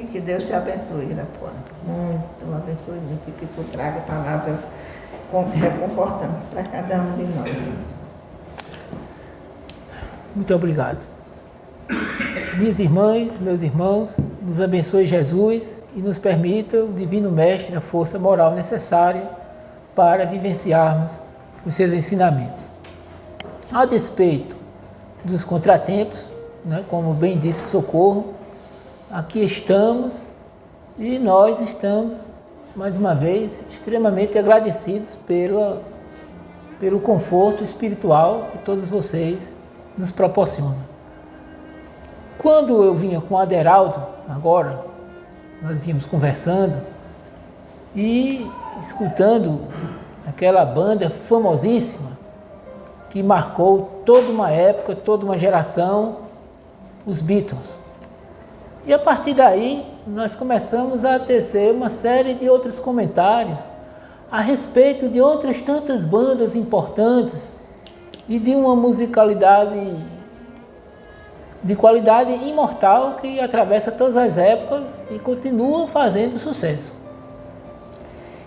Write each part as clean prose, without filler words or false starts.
que Deus te abençoe, Irapuã. Muito, abençoe muito e que tu traga palavras reconfortantes para cada um de nós. Muito obrigado. Minhas irmãs, meus irmãos, nos abençoe Jesus e nos permita o Divino Mestre a força moral necessária para vivenciarmos os seus ensinamentos. A despeito dos contratempos, como bem disse Socorro, aqui estamos e nós estamos, mais uma vez, extremamente agradecidos pelo conforto espiritual que todos vocês nos proporcionam. Quando eu vinha com o Aderaldo, agora, nós vínhamos conversando e escutando aquela banda famosíssima que marcou toda uma época, toda uma geração, os Beatles. E a partir daí, nós começamos a tecer uma série de outros comentários a respeito de outras tantas bandas importantes e de uma musicalidade de qualidade imortal que atravessa todas as épocas e continua fazendo sucesso.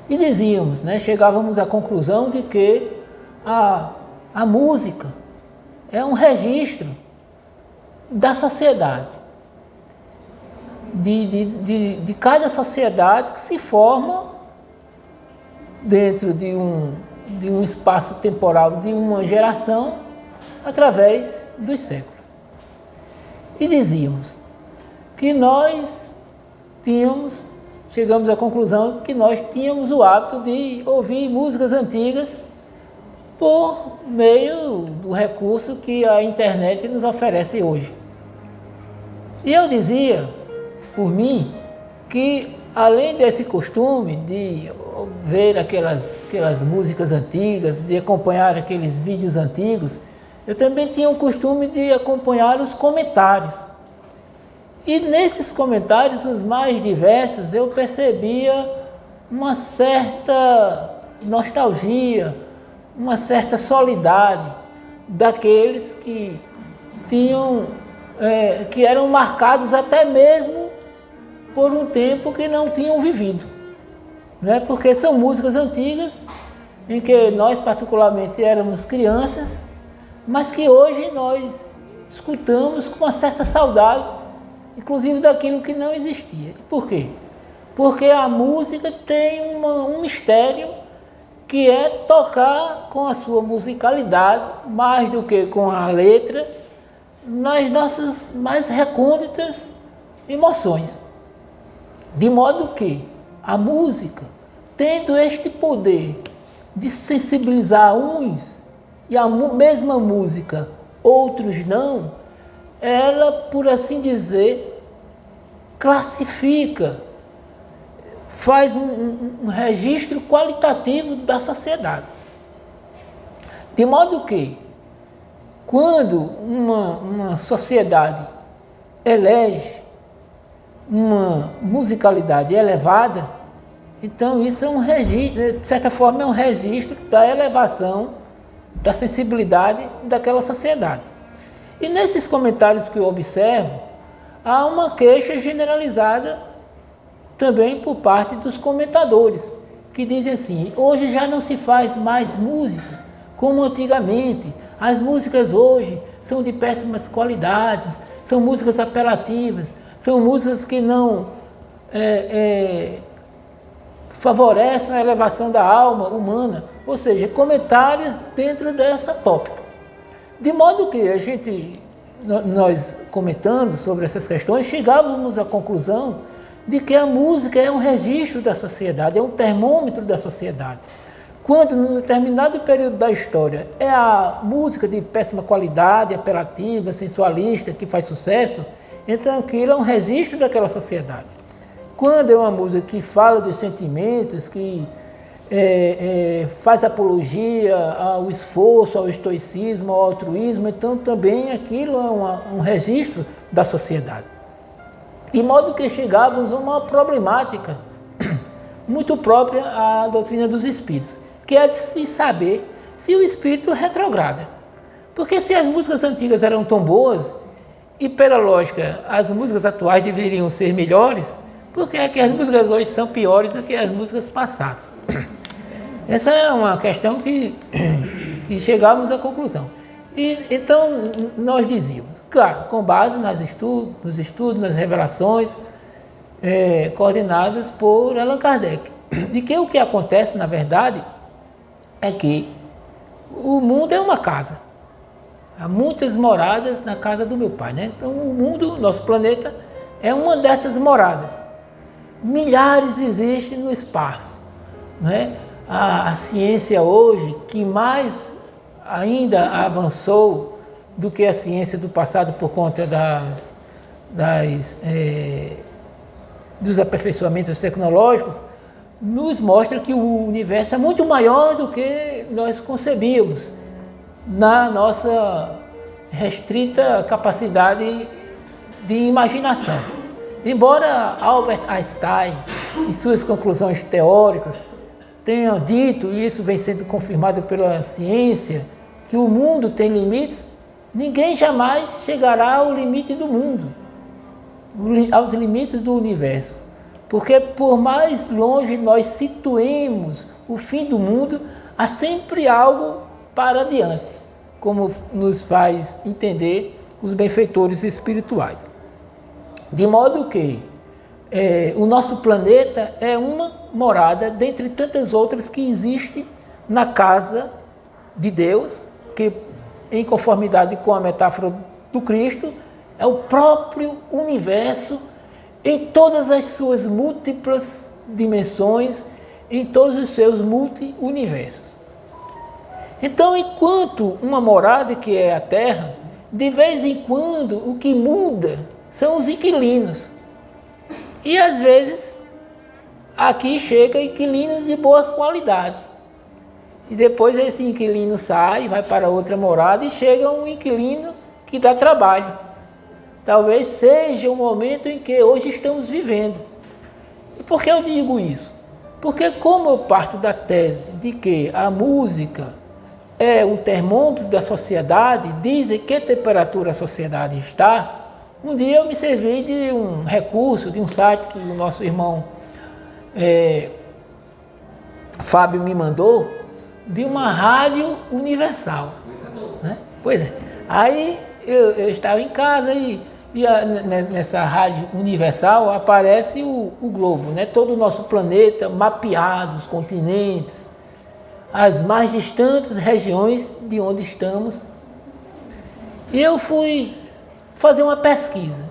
E dizíamos, chegávamos à conclusão de que a música é um registro da sociedade, de cada sociedade que se forma dentro de um espaço temporal de uma geração através dos séculos. E dizíamos que nós chegamos à conclusão que nós tínhamos o hábito de ouvir músicas antigas por meio do recurso que a internet nos oferece hoje. E eu dizia, por mim, que além desse costume de ver aquelas músicas antigas, de acompanhar aqueles vídeos antigos, eu também tinha o costume de acompanhar os comentários. E nesses comentários, os mais diversos, eu percebia uma certa nostalgia, uma certa solidariedade daqueles que que eram marcados até mesmo por um tempo que não tinham vivido. Porque são músicas antigas, em que nós particularmente éramos crianças, mas que hoje nós escutamos com uma certa saudade, inclusive daquilo que não existia. E por quê? Porque a música tem um mistério que é tocar com a sua musicalidade, mais do que com a letra, nas nossas mais recônditas emoções. De modo que a música, tendo este poder de sensibilizar uns e a mesma música, outros não, ela, por assim dizer, classifica, faz um registro qualitativo da sociedade. De modo que, quando uma sociedade elege uma musicalidade elevada, então isso é um registro, de certa forma é um registro da elevação da sensibilidade daquela sociedade. E nesses comentários que eu observo, há uma queixa generalizada também por parte dos comentadores, que dizem assim: hoje já não se faz mais músicas como antigamente, as músicas hoje são de péssimas qualidades, são músicas apelativas, são músicas que não favorecem a elevação da alma humana, ou seja, comentários dentro dessa tópica. De modo que nós comentando sobre essas questões, chegávamos à conclusão de que a música é um registro da sociedade, é um termômetro da sociedade. Quando, num determinado período da história, é a música de péssima qualidade, apelativa, sensualista, que faz sucesso, então aquilo é um registro daquela sociedade. Quando é uma música que fala dos sentimentos, que faz apologia ao esforço, ao estoicismo, ao altruísmo, então também aquilo é um registro da sociedade. De modo que chegávamos a uma problemática muito própria à doutrina dos espíritos, que é de se saber se o espírito retrograda. Porque se as músicas antigas eram tão boas, e pela lógica as músicas atuais deveriam ser melhores, Por que é que as músicas hoje são piores do que as músicas passadas? Essa é uma questão que chegamos à conclusão. E, então, nós dizíamos, claro, com base nos estudos, nas revelações coordenadas por Allan Kardec, de que o que acontece, na verdade, é que o mundo é uma casa. Há muitas moradas na casa do meu pai, né? Então, o mundo, nosso planeta, é uma dessas moradas. Milhares existem no espaço, né? A ciência hoje, que mais ainda avançou do que a ciência do passado por conta dos aperfeiçoamentos tecnológicos, nos mostra que o universo é muito maior do que nós concebíamos na nossa restrita capacidade de imaginação. Embora Albert Einstein, em suas conclusões teóricas, tenha dito, e isso vem sendo confirmado pela ciência, que o mundo tem limites, ninguém jamais chegará ao limite do mundo, aos limites do universo. Porque por mais longe nós situemos o fim do mundo, há sempre algo para adiante, como nos faz entender os benfeitores espirituais. De modo que o nosso planeta é uma morada, dentre tantas outras que existem na casa de Deus, que, em conformidade com a metáfora do Cristo, é o próprio universo em todas as suas múltiplas dimensões, em todos os seus multi-universos. Então, enquanto uma morada que é a Terra, de vez em quando o que muda são os inquilinos. E às vezes aqui chega inquilinos de boa qualidade. E depois esse inquilino sai, vai para outra morada e chega um inquilino que dá trabalho. Talvez seja o momento em que hoje estamos vivendo. E por que eu digo isso? Porque como eu parto da tese de que a música é um termômetro da sociedade, dizem que temperatura a sociedade está, um dia eu me servi de um recurso, de um site que o nosso irmão Fábio me mandou, de uma rádio universal. Né? Pois é. Aí eu estava em casa e nessa rádio universal aparece o globo, né? Todo o nosso planeta mapeado, os continentes, as mais distantes regiões de onde estamos. E eu fui fazer uma pesquisa.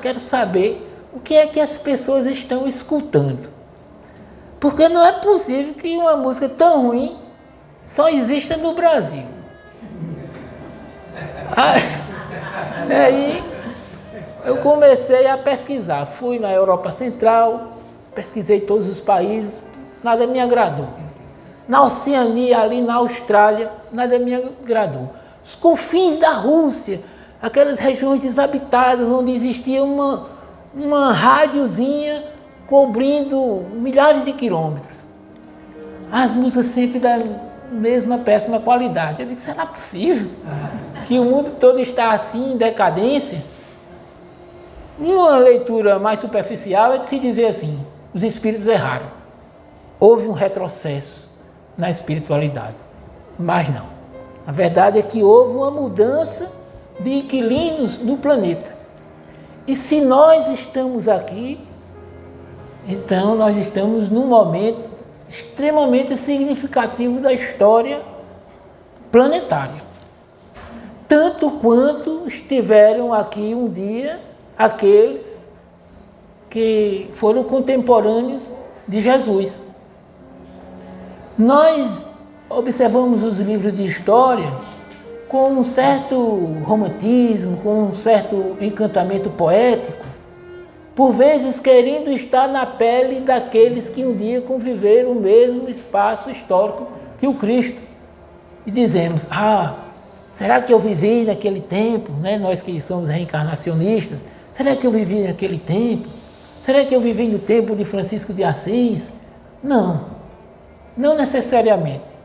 Quero saber o que é que as pessoas estão escutando. Porque não é possível que uma música tão ruim só exista no Brasil. Aí eu comecei a pesquisar. Fui na Europa Central, pesquisei todos os países, nada me agradou. Na Oceania, ali na Austrália, nada me agradou. Os confins da Rússia, aquelas regiões desabitadas onde existia uma rádiozinha cobrindo milhares de quilômetros. As músicas sempre da mesma péssima qualidade. Eu disse, será possível que o mundo todo está assim, em decadência? Uma leitura mais superficial é de se dizer assim, os espíritos erraram. Houve um retrocesso na espiritualidade. Mas não. A verdade é que houve uma mudança de inquilinos no planeta. E se nós estamos aqui, então nós estamos num momento extremamente significativo da história planetária. Tanto quanto estiveram aqui um dia aqueles que foram contemporâneos de Jesus. Nós observamos os livros de história com um certo romantismo, com um certo encantamento poético, por vezes querendo estar na pele daqueles que um dia conviveram o mesmo espaço histórico que o Cristo. E dizemos, será que eu vivi naquele tempo, né? Nós que somos reencarnacionistas, será que eu vivi naquele tempo? Será que eu vivi no tempo de Francisco de Assis? Não necessariamente,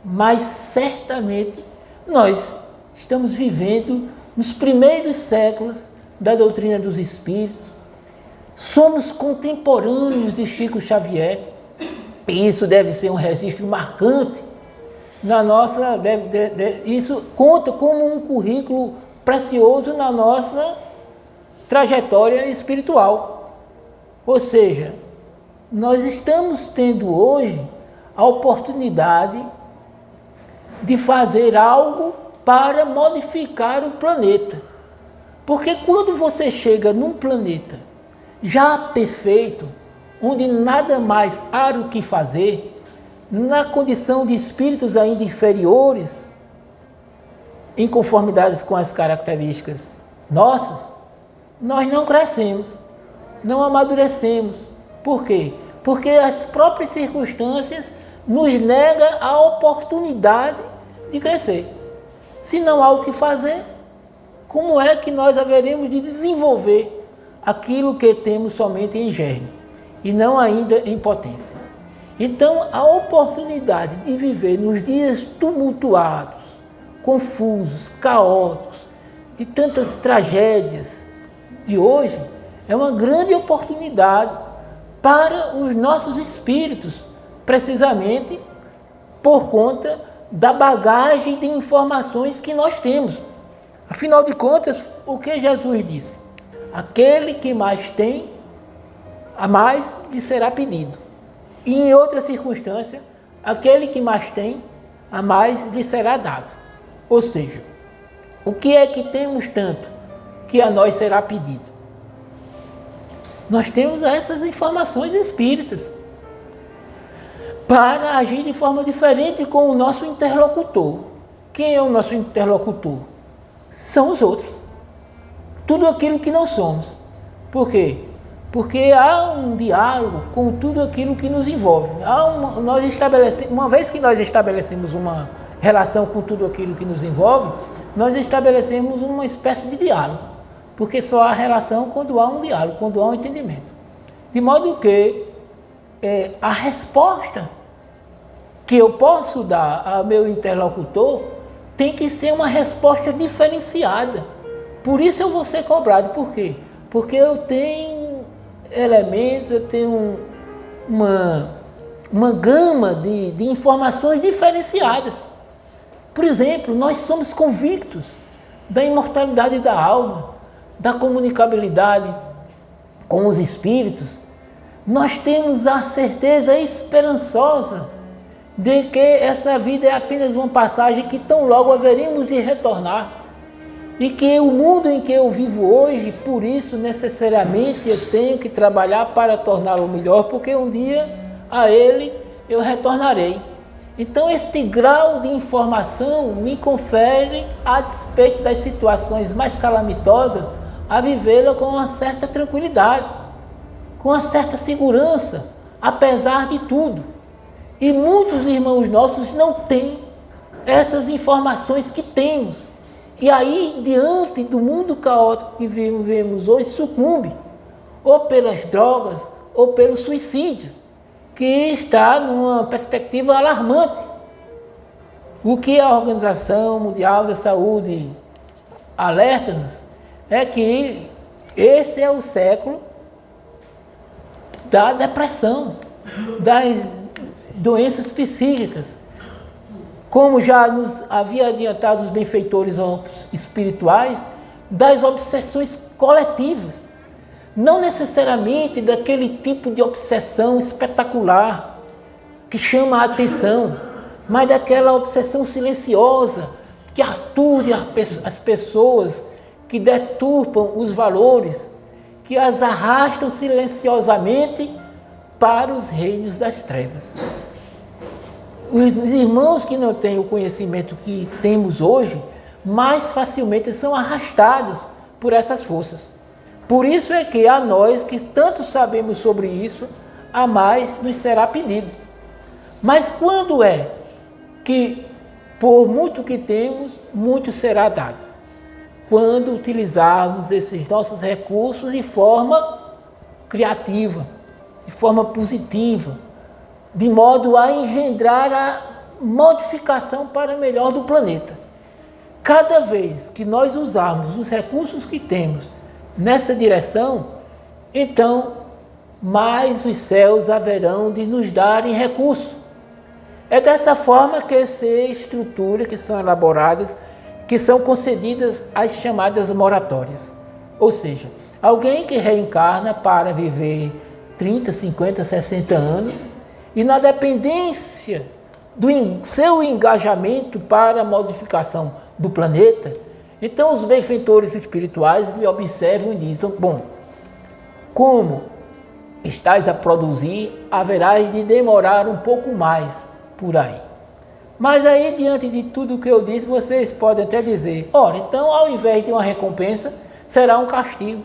mas certamente nós estamos vivendo nos primeiros séculos da doutrina dos espíritos, Somos contemporâneos de Chico Xavier, e isso deve ser um registro marcante na nossa. Isso conta como um currículo precioso na nossa trajetória espiritual. Ou seja, nós estamos tendo hoje a oportunidade de fazer algo para modificar o planeta. Porque quando você chega num planeta já perfeito, onde nada mais há o que fazer, na condição de espíritos ainda inferiores, em conformidade com as características nossas, nós não crescemos, não amadurecemos. Por quê? Porque as próprias circunstâncias nos negam a oportunidade de crescer. Se não há o que fazer, como é que nós haveremos de desenvolver aquilo que temos somente em germe e não ainda em potência? Então, a oportunidade de viver nos dias tumultuados, confusos, caóticos, de tantas tragédias de hoje, é uma grande oportunidade para os nossos espíritos, precisamente por conta da bagagem de informações que nós temos. Afinal de contas, o que Jesus disse? Aquele que mais tem, a mais lhe será pedido. E em outra circunstância, aquele que mais tem, a mais lhe será dado. Ou seja, o que é que temos tanto que a nós será pedido? Nós temos essas informações espíritas para agir de forma diferente com o nosso interlocutor. Quem é o nosso interlocutor? São os outros. Tudo aquilo que não somos. Por quê? Porque há um diálogo com tudo aquilo que nos envolve. Uma vez que nós estabelecemos uma relação com tudo aquilo que nos envolve, nós estabelecemos uma espécie de diálogo. Porque só há relação quando há um diálogo, quando há um entendimento. De modo que a resposta que eu posso dar ao meu interlocutor tem que ser uma resposta diferenciada. Por isso eu vou ser cobrado. Por quê? Porque eu tenho elementos, eu tenho uma gama de informações diferenciadas. Por exemplo, nós somos convictos da imortalidade da alma, da comunicabilidade com os espíritos. Nós temos a certeza esperançosa de que essa vida é apenas uma passagem, que tão logo haveremos de retornar, e que o mundo em que eu vivo hoje, por isso necessariamente eu tenho que trabalhar para torná-lo melhor, porque um dia a ele eu retornarei. Então este grau de informação me confere, a despeito das situações mais calamitosas, a vivê-la com uma certa tranquilidade, com uma certa segurança, apesar de tudo. E muitos irmãos nossos não têm essas informações que temos. E aí, diante do mundo caótico que vivemos hoje, sucumbe, ou pelas drogas, ou pelo suicídio, que está numa perspectiva alarmante. O que a Organização Mundial da Saúde alerta-nos é que esse é o século da depressão, das doenças psíquicas. Como já nos havia adiantado os benfeitores espirituais, das obsessões coletivas. Não necessariamente daquele tipo de obsessão espetacular que chama a atenção, mas daquela obsessão silenciosa que ature as pessoas, que deturpam os valores, que as arrastam silenciosamente para os reinos das trevas. Os irmãos que não têm o conhecimento que temos hoje, mais facilmente são arrastados por essas forças. Por isso é que a nós, que tanto sabemos sobre isso, a mais nos será pedido. Mas quando é que, por muito que temos, muito será dado? Quando utilizarmos esses nossos recursos de forma criativa, de forma positiva, de modo a engendrar a modificação para melhor do planeta. Cada vez que nós usarmos os recursos que temos nessa direção, então mais os céus haverão de nos darem recurso. É dessa forma que essa estrutura que são elaboradas, que são concedidas as chamadas moratórias. Ou seja, alguém que reencarna para viver 30, 50, 60 anos e na dependência do seu engajamento para a modificação do planeta, então os benfeitores espirituais lhe observam e dizem: bom, como estás a produzir, haverás de demorar um pouco mais por aí. Mas aí, diante de tudo o que eu disse, vocês podem até dizer: ora, então ao invés de uma recompensa, será um castigo,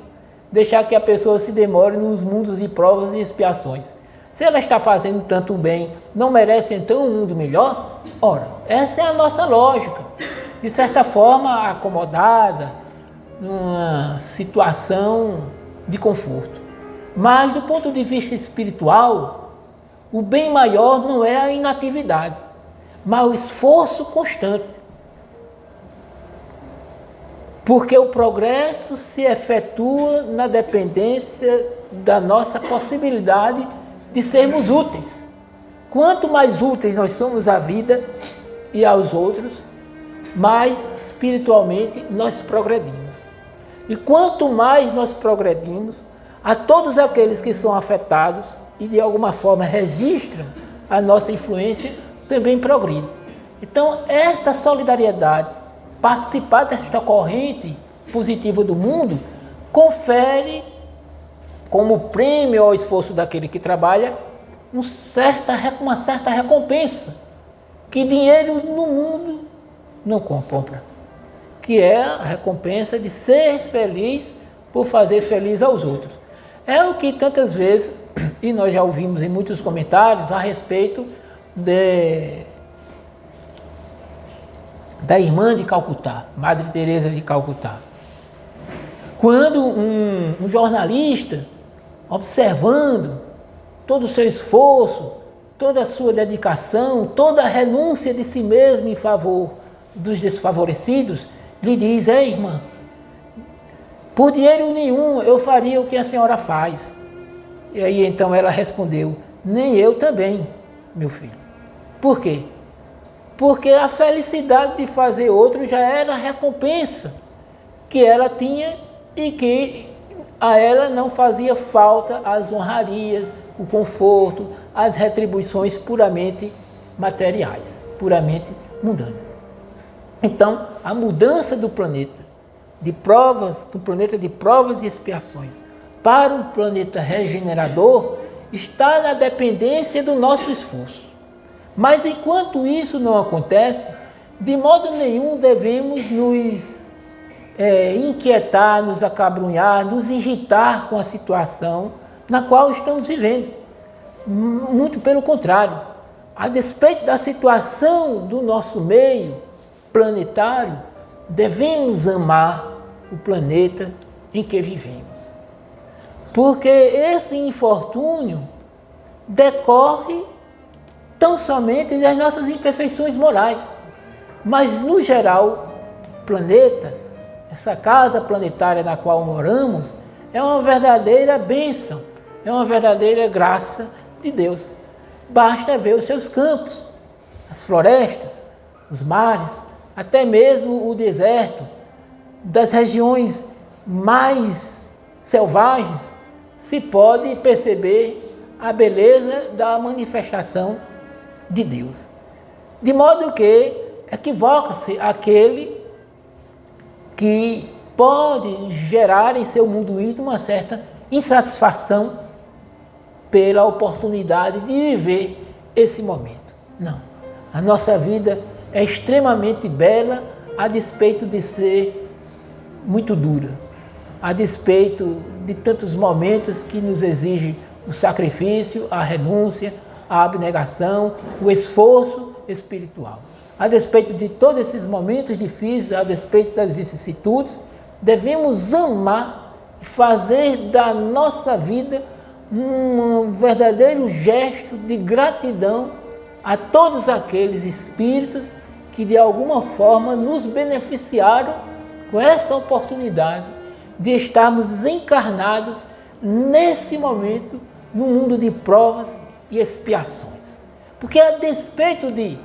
deixar que a pessoa se demore nos mundos de provas e expiações. Se ela está fazendo tanto bem, não merece então um mundo melhor? Ora, essa é a nossa lógica, de certa forma acomodada, numa situação de conforto. Mas do ponto de vista espiritual, o bem maior não é a inatividade, mas o esforço constante. Porque o progresso se efetua na dependência da nossa possibilidade de sermos úteis. Quanto mais úteis nós somos à vida e aos outros, mais espiritualmente nós progredimos. E quanto mais nós progredimos, a todos aqueles que são afetados e de alguma forma registram a nossa influência, também progridem. Então, esta solidariedade, participar desta corrente positiva do mundo, confere como prêmio ao esforço daquele que trabalha uma certa recompensa que dinheiro no mundo não compra, que é a recompensa de ser feliz por fazer feliz aos outros. É o que tantas vezes, e nós já ouvimos em muitos comentários a respeito da irmã de Calcutá, Madre Teresa de Calcutá. Quando um jornalista, observando todo o seu esforço, toda a sua dedicação, toda a renúncia de si mesmo em favor dos desfavorecidos, lhe diz: ei, irmã, por dinheiro nenhum eu faria o que a senhora faz. E aí então ela respondeu: nem eu também, meu filho. Por quê? Porque a felicidade de fazer outro já era a recompensa que ela tinha e que a ela não fazia falta as honrarias, o conforto, as retribuições puramente materiais, puramente mundanas. Então, a mudança do planeta de provas e expiações para um planeta regenerador está na dependência do nosso esforço. Mas enquanto isso não acontece, de modo nenhum devemos nos inquietar, nos acabrunhar, nos irritar com a situação na qual estamos vivendo. Muito pelo contrário, a despeito da situação do nosso meio planetário, devemos amar o planeta em que vivemos. Porque esse infortúnio decorre tão somente das nossas imperfeições morais. Mas, no geral, o planeta, essa casa planetária na qual moramos, é uma verdadeira bênção, é uma verdadeira graça de Deus. Basta ver os seus campos, as florestas, os mares, até mesmo o deserto, das regiões mais selvagens, se pode perceber a beleza da manifestação de Deus. De modo que equivoca-se aquele que pode gerar em seu mundo íntimo uma certa insatisfação pela oportunidade de viver esse momento. Não. A nossa vida é extremamente bela, a despeito de ser muito dura, a despeito de tantos momentos que nos exigem o sacrifício, a renúncia, a abnegação, o esforço espiritual. A despeito de todos esses momentos difíceis, a despeito das vicissitudes, devemos amar e fazer da nossa vida um verdadeiro gesto de gratidão a todos aqueles espíritos que de alguma forma nos beneficiaram com essa oportunidade de estarmos encarnados nesse momento, no mundo de provas e expiações. Porque a despeito de,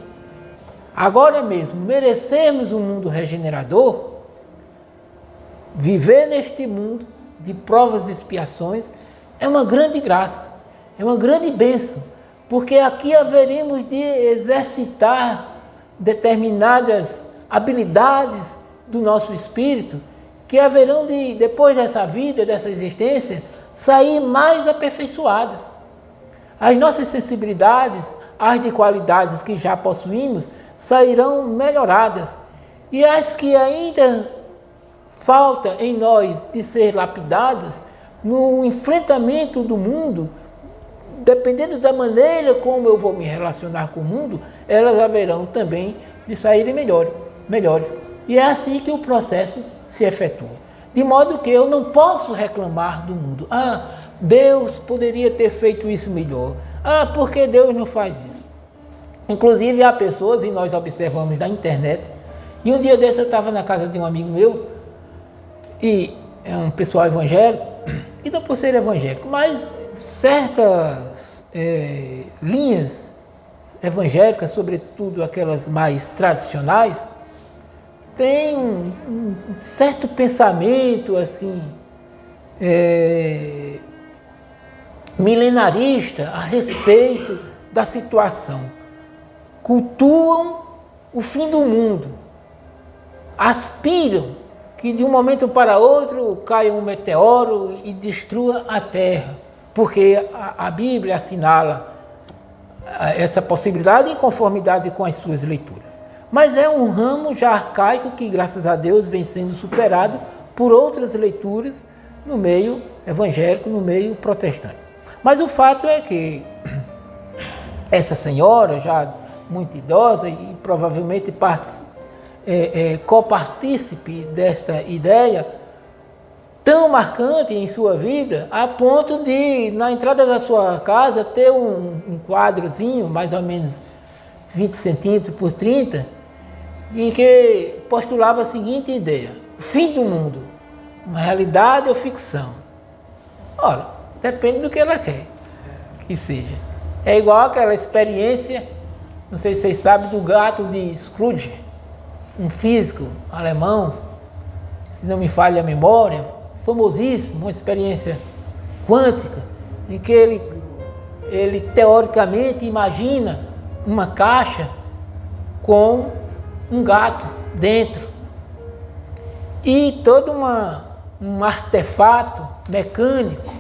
agora mesmo, merecermos um mundo regenerador, viver neste mundo de provas e expiações é uma grande graça, é uma grande bênção, porque aqui haveremos de exercitar determinadas habilidades do nosso espírito que haverão de, depois dessa vida, dessa existência, sair mais aperfeiçoadas. As nossas sensibilidades, as de qualidades que já possuímos, sairão melhoradas. E as que ainda falta em nós de ser lapidadas, no enfrentamento do mundo, dependendo da maneira como eu vou me relacionar com o mundo, elas haverão também de saírem melhores. E é assim que o processo se efetua. De modo que eu não posso reclamar do mundo. Deus poderia ter feito isso melhor. Por que Deus não faz isso? Inclusive há pessoas, e nós observamos na internet, e um dia desse eu estava na casa de um amigo meu, e é um pessoal evangélico, e não por ser evangélico, mas certas linhas evangélicas, sobretudo aquelas mais tradicionais, têm um certo pensamento assim milenarista a respeito da situação. Cultuam o fim do mundo, aspiram que de um momento para outro caia um meteoro e destrua a Terra, porque a Bíblia assinala essa possibilidade em conformidade com as suas leituras. Mas é um ramo já arcaico que, graças a Deus, vem sendo superado por outras leituras no meio evangélico, no meio protestante. Mas o fato é que essa senhora, já muito idosa e provavelmente copartícipe desta ideia, tão marcante em sua vida, a ponto de, na entrada da sua casa, ter um quadrozinho, mais ou menos 20 centímetros por 30, em que postulava a seguinte ideia: o fim do mundo, uma realidade ou ficção? Ora, depende do que ela quer que seja. É igual aquela experiência, não sei se vocês sabem, do gato de Scrooge, um físico alemão, se não me falha a memória, famosíssimo, uma experiência quântica, em que ele teoricamente imagina uma caixa com um gato dentro e todo um artefato mecânico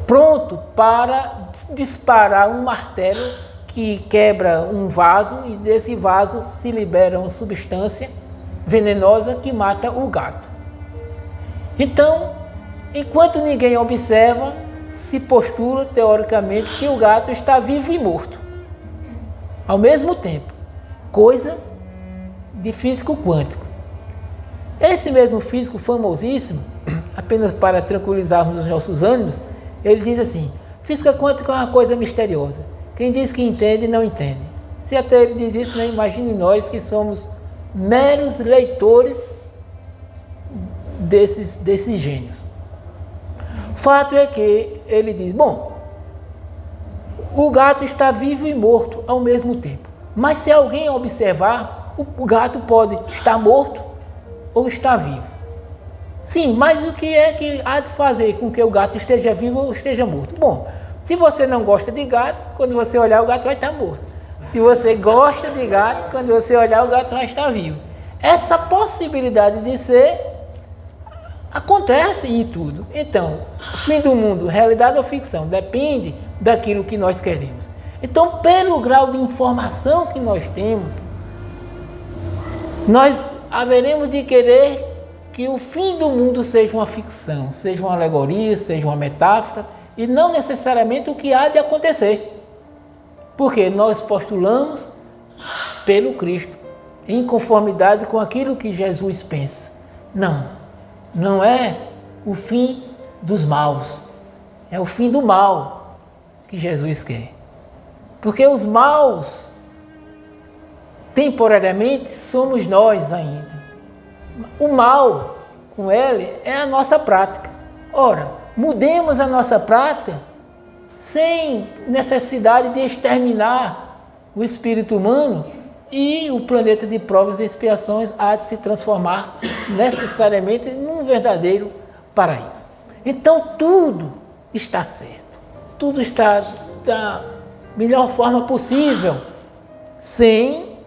pronto para disparar um martelo que quebra um vaso, e desse vaso se libera uma substância venenosa que mata o gato. Então, enquanto ninguém observa, se postula teoricamente que o gato está vivo e morto ao mesmo tempo, coisa de físico quântico. Esse mesmo físico famosíssimo, apenas para tranquilizarmos os nossos ânimos, ele diz assim: física quântica é uma coisa misteriosa, quem diz que entende, não entende. Se até ele diz isso, né, imagine nós que somos meros leitores desses gênios. Fato é que ele diz: bom, o gato está vivo e morto ao mesmo tempo, mas se alguém observar, o gato pode estar morto ou estar vivo. Sim, mas o que é que há de fazer com que o gato esteja vivo ou esteja morto? Bom, se você não gosta de gato, quando você olhar o gato vai estar morto. Se você gosta de gato, quando você olhar o gato vai estar vivo. Essa possibilidade de ser acontece em tudo. Então, fim do mundo, realidade ou ficção, depende daquilo que nós queremos. Então, pelo grau de informação que nós temos, nós haveremos de querer que o fim do mundo seja uma ficção, seja uma alegoria, seja uma metáfora, e não necessariamente o que há de acontecer. Porque nós postulamos pelo Cristo, em conformidade com aquilo que Jesus pensa. Não é o fim dos maus, é o fim do mal que Jesus quer. Porque os maus, temporariamente, somos nós ainda. O mal, com ele, é a nossa prática. Ora, mudemos a nossa prática sem necessidade de exterminar o espírito humano, e o planeta de provas e expiações há de se transformar necessariamente num verdadeiro paraíso. Então tudo está certo, tudo está da melhor forma possível, sem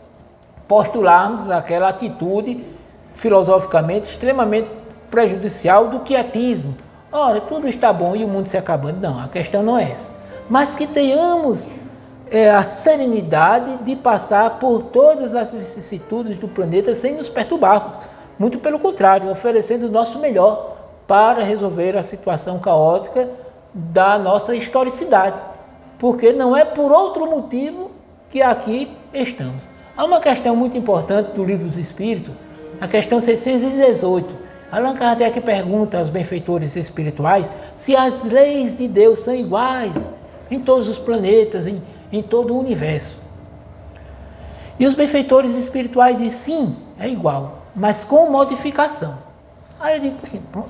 postularmos aquela atitude filosoficamente extremamente prejudicial do quietismo. Ora, tudo está bom e o mundo se acabando. Não, a questão não é essa. Mas que tenhamos a serenidade de passar por todas as vicissitudes do planeta sem nos perturbarmos. Muito pelo contrário, oferecendo o nosso melhor para resolver a situação caótica da nossa historicidade. Porque não é por outro motivo que aqui estamos. Há uma questão muito importante do Livro dos Espíritos, a questão 618. Allan Kardec pergunta aos benfeitores espirituais se as leis de Deus são iguais em todos os planetas, em todo o universo. E os benfeitores espirituais dizem sim, é igual, mas com modificação. Aí eu digo,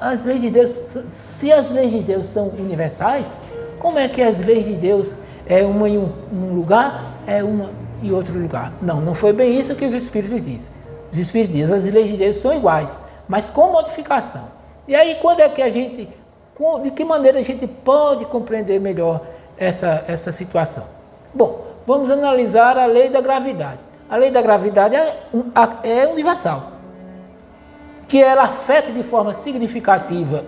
as leis de Deus, se as leis de Deus são universais, como é que as leis de Deus é uma em um lugar, é uma em outro lugar? Não, não foi bem isso que os Espíritos dizem. Os Espíritos dizem, as leis de Deus são iguais, mas com modificação. E aí, quando é que de que maneira a gente pode compreender melhor essa situação? Bom, vamos analisar a lei da gravidade. A lei da gravidade é universal, que ela afeta de forma significativa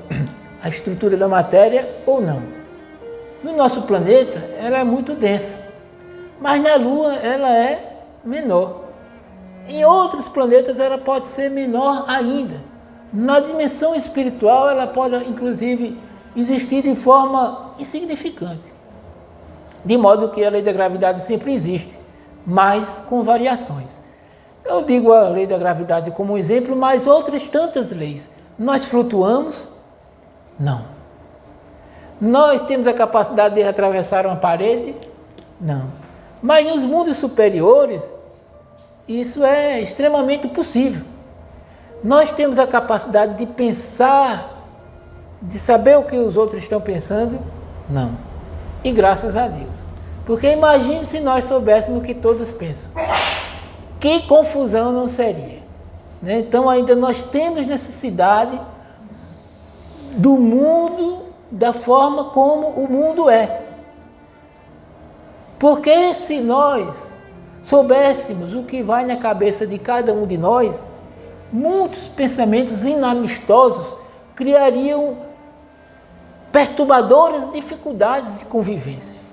a estrutura da matéria ou não. No nosso planeta, ela é muito densa, mas na Lua ela é menor. Em outros planetas ela pode ser menor ainda. Na dimensão espiritual ela pode, inclusive, existir de forma insignificante. De modo que a lei da gravidade sempre existe, mas com variações. Eu digo a lei da gravidade como um exemplo, mas outras tantas leis. Nós flutuamos? Não. Nós temos a capacidade de atravessar uma parede? Não. Mas nos mundos superiores, isso é extremamente possível. Nós temos a capacidade de pensar, de saber o que os outros estão pensando? Não. E graças a Deus. Porque imagine se nós soubéssemos o que todos pensam. Que confusão não seria, né? Então ainda nós temos necessidade do mundo, da forma como o mundo é. Porque se nós soubéssemos o que vai na cabeça de cada um de nós, muitos pensamentos inamistosos criariam perturbadoras dificuldades de convivência.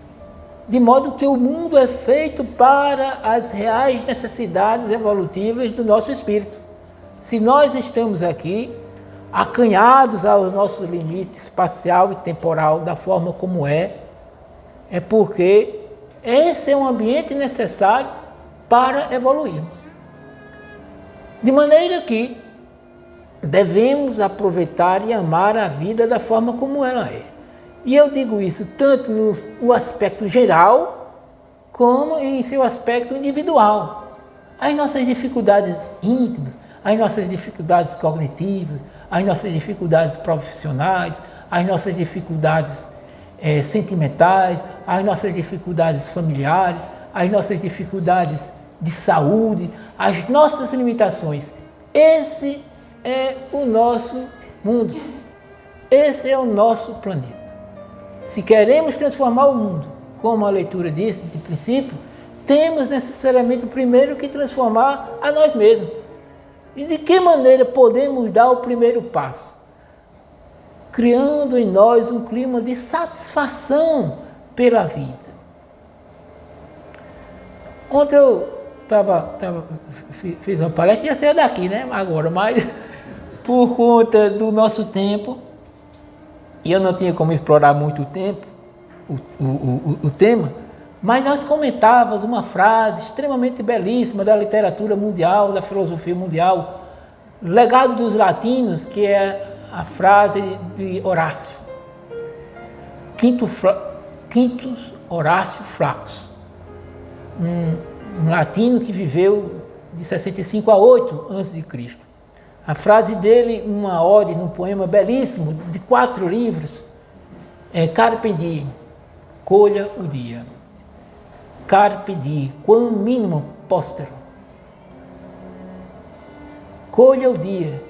De modo que o mundo é feito para as reais necessidades evolutivas do nosso espírito. Se nós estamos aqui, acanhados ao nosso limite espacial e temporal da forma como é porque esse é um ambiente necessário para evoluirmos. De maneira que devemos aproveitar e amar a vida da forma como ela é. E eu digo isso tanto no aspecto geral, como em seu aspecto individual. As nossas dificuldades íntimas, as nossas dificuldades cognitivas, as nossas dificuldades profissionais, as nossas dificuldades sentimentais, as nossas dificuldades familiares, as nossas dificuldades de saúde, as nossas limitações. Esse é o nosso mundo. Esse é o nosso planeta. Se queremos transformar o mundo, como a leitura disse de princípio, temos necessariamente primeiro que transformar a nós mesmos. E de que maneira podemos dar o primeiro passo? Criando em nós um clima de satisfação pela vida. Ontem eu fiz uma palestra, ia ser daqui, né? Agora, mas por conta do nosso tempo, e eu não tinha como explorar muito tempo o tema, mas nós comentávamos uma frase extremamente belíssima da literatura mundial, da filosofia mundial, legado dos latinos, que é a frase de Horácio. Quintus Horácio Flaccus, um latino que viveu de 65 a 8 a.C. A frase dele, uma ode, num poema belíssimo, de 4 livros, é Carpe diem, colha o dia. Carpe diem, quam minimum postero. Colha o dia,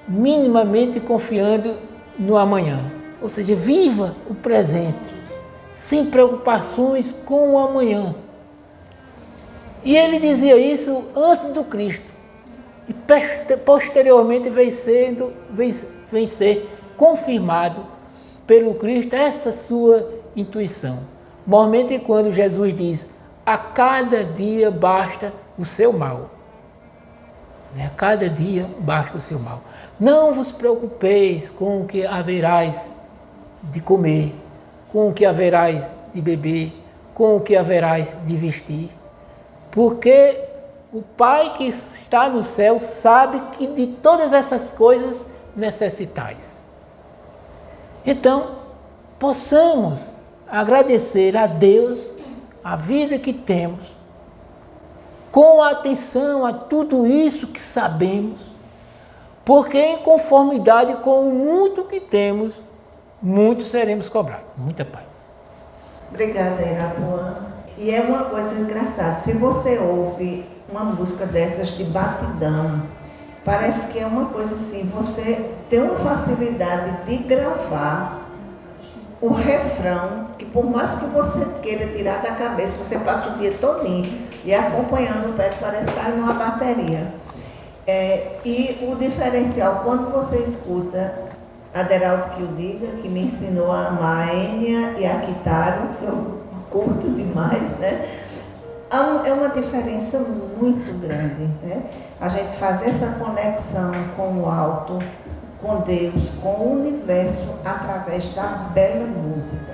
minimamente confiando no amanhã. Ou seja, viva o presente, sem preocupações com o amanhã. E ele dizia isso antes do Cristo. E posteriormente vem ser confirmado pelo Cristo essa sua intuição. Normalmente quando Jesus diz, a cada dia basta o seu mal. A cada dia basta o seu mal. Não vos preocupeis com o que haverás de comer, com o que haverás de beber, com o que haverás de vestir. Porque o Pai que está no céu sabe que de todas essas coisas necessitais. Então, possamos agradecer a Deus a vida que temos, com atenção a tudo isso que sabemos, porque em conformidade com o muito que temos, muito seremos cobrados. Muita paz. Obrigada, Irapuã. E é uma coisa engraçada, se você ouve uma música dessas de batidão, parece que é uma coisa assim, você tem uma facilidade de gravar o refrão, que por mais que você queira tirar da cabeça, você passa o dia todinho e acompanhando o pé, parece estar numa bateria. E o diferencial, quando você escuta Aderaldo que o diga, que me ensinou a amar a Enya e a Kitaro, que eu curto demais, né? É uma diferença muito grande, né? A gente fazer essa conexão com o alto, com Deus, com o universo, através da bela música.